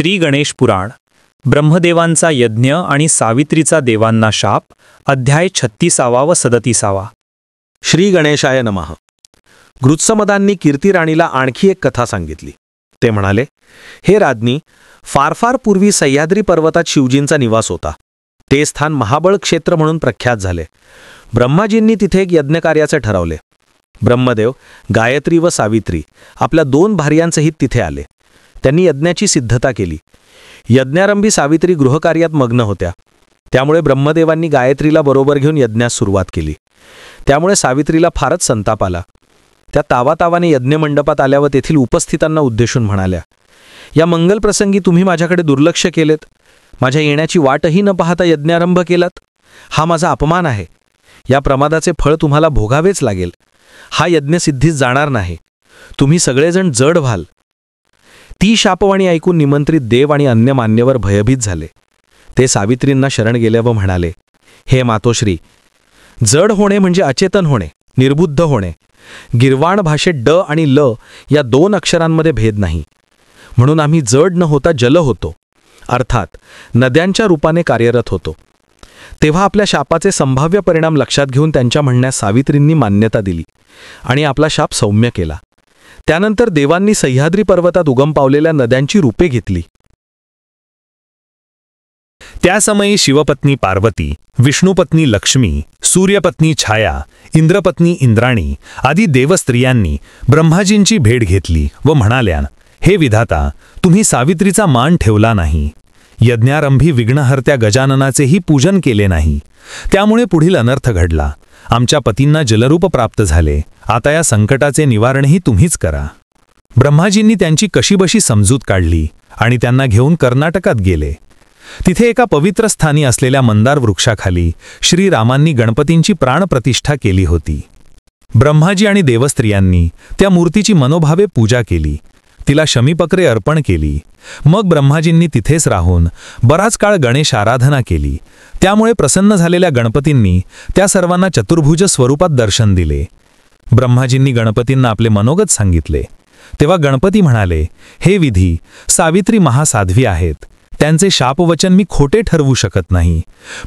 श्री गणेश पुराण ब्रह्मदेवांचा यज्ञ आणि सावित्रीचा देवांना शाप अध्याय 36 व 37. श्री गणेशाय नमः. गृत्समदांनी कीर्तिराणीला आणखी एक कथा सांगितली. ते म्हणाले, हे राज्ञी, फार फार पूर्वी सह्याद्री पर्वतात शिवजींचा निवास होता. ते स्थान महाबळ क्षेत्र म्हणून प्रख्यात झाले. ब्रह्माजींनी तिथे एक यज्ञकार्याचे ठरवले. ब्रह्मदेव, गायत्री व सावित्री आपल्या 2 भार्यांसहित तिथे आले. त्यांनी यज्ञाची सिद्धता केली. यज्ञारंभी सावित्री गृहकार्यात मग्न होत्या. त्यामुळे ब्रह्मदेवांनी गायत्रीला बरोबर घेऊन यज्ञास सुरुवात केली. त्यामुळे सावित्रीला फारच संताप आला. त्या तावातावाने यज्ञमंडपात आल्या व तेथील उपस्थितांना उद्देशून म्हणाल्या, या मंगलप्रसंगी तुम्ही माझ्याकडे दुर्लक्ष केलेत. माझ्या येण्याची वाटही न पाहता यज्ञारंभ केलात. हा माझा अपमान आहे. या प्रमादाचे फळ तुम्हाला भोगावेच लागेल. हा यज्ञ सिद्धीस जाणार नाही. तुम्ही सगळेजण जड व्हाल. ती शापवाणी ऐकून निमंत्रित देव आणि अन्य मान्यवर भयभीत झाले. ते सावित्रींना शरण गेले व म्हणाले, हे मातोश्री, जड होणे म्हणजे अचेतन होणे, निर्बुद्ध होणे. गिरवाण भाषेत ड आणि ल या 2 अक्षरांमध्ये भेद नाही. म्हणून आम्ही जड न होता जल होतो, अर्थात नद्यांच्या रूपाने कार्यरत होतो. तेव्हा आपल्या शापाचे संभाव्य परिणाम लक्षात घेऊन त्यांच्या म्हणण्यास सावित्रींनी मान्यता दिली आणि आपला शाप सौम्य केला. त्यानंतर देवांनी सह्याद्री पर्वतात उगम पावलेल्या नद्यांची रूपे घेतली. त्या समयी शिवपत्नी पार्वती, विष्णुपत्नी लक्ष्मी, सूर्यपत्नी छाया, इंद्रपत्नी इंद्राणी आदी देवस्त्रियांनी ब्रह्माजींची भेट घेतली व म्हणाल्या, हे विधाता, तुम्ही सावित्रीचा मान ठेवला नाही. यज्ञारंभी विघ्नहर्त्या गजाननाचेही पूजन केले नाही. त्यामुळे पुढील अनर्थ घडला. आमच्या पतींना जलरूप प्राप्त झाले. आता या संकटाचे निवारणही तुम्हीच करा. ब्रह्माजींनी त्यांची कशीबशी समजूत काढली आणि त्यांना घेऊन कर्नाटकात गेले. तिथे एका पवित्र स्थानी असलेल्या मंदार वृक्षाखाली श्रीरामांनी गणपतींची प्राणप्रतिष्ठा केली होती. ब्रह्माजी आणि देवस्त्रियांनी त्या मूर्तीची मनोभावे पूजा केली. तिला शमीपत्रे अर्पण केली. मग ब्रह्माजींनी तिथेच राहून बराच काळ गणेश आराधना केली. त्यामुळे प्रसन्न झालेल्या गणपतींनी त्या सर्वांना चतुर्भुज स्वरूपात दर्शन दिले. ब्रह्माजींनी गणपतींना आपले मनोगत सांगितले. तेव्हा गणपती म्हणाले, हे विधी, सावित्री महासाध्वी आहेत. त्यांचे शापवचन मी खोटे ठरवू शकत नाही.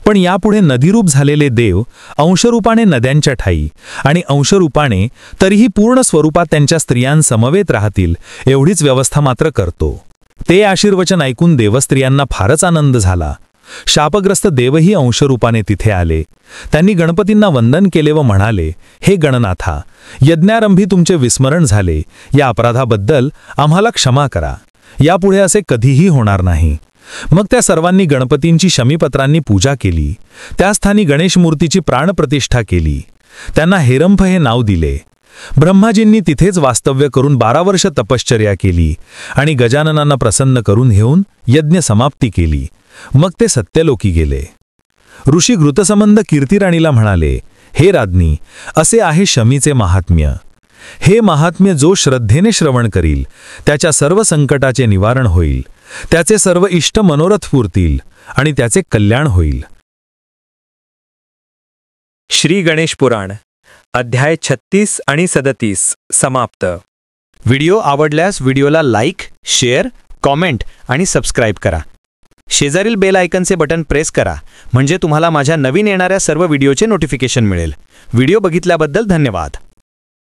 पण यापुढे नदीरूप झालेले देव अंशरूपाने नद्यांच्या ठाई आणि अंशरूपाने तरीही पूर्ण स्वरूपात त्यांच्या स्त्रियांसमवेत राहतील एवढीच व्यवस्था मात्र करतो. ते आशीर्वचन ऐकून देवस्त्रियांना फारच आनंद झाला. शापग्रस्त देवही अंशरूपाने तिथे आले. त्यांनी गणपतींना वंदन केले व म्हणाले, हे गणनाथा, यज्ञारंभी तुमचे विस्मरण झाले. या अपराधाबद्दल आम्हाला क्षमा करा. यापुढे असे कधीही होणार नाही. मग त्या सर्वांनी गणपतींची शमीपत्रांनी पूजा केली. त्या स्थानी गणेश मूर्तीची प्राणप्रतिष्ठा केली. त्यांना हेरंफ हे नाव दिले. ब्रह्माजींनी तिथेच वास्तव्य करून 12 वर्ष तपश्चर्या केली आणि गजाननांना प्रसन्न करून घेऊन यज्ञ समाप्ती केली. मग ते सत्यलोकी गेले. ऋषी घृतसंबंध कीर्तिराणीला म्हणाले, हे राज्ञी, असे आहे शमीचे महात्म्य. हे महात्म्य जो श्रद्धेने श्रवण करील त्याच्या सर्व संकटाचे निवारण होईल. त्याचे सर्व इष्ट मनोरथ पुरतील आणि त्याचे कल्याण होईल. श्री गणेश पुराण अध्याय 36 आणि 37 समाप्त. व्हिडिओ आवडल्यास व्हिडिओला लाईक, शेअर, कॉमेंट आणि सबस्क्राईब करा. शेजारील बेल आयकनचे बटन प्रेस करा म्हणजे तुम्हाला माझ्या नवीन येणाऱ्या सर्व व्हिडिओचे नोटिफिकेशन मिळेल. व्हिडिओ बघितल्याबद्दल धन्यवाद.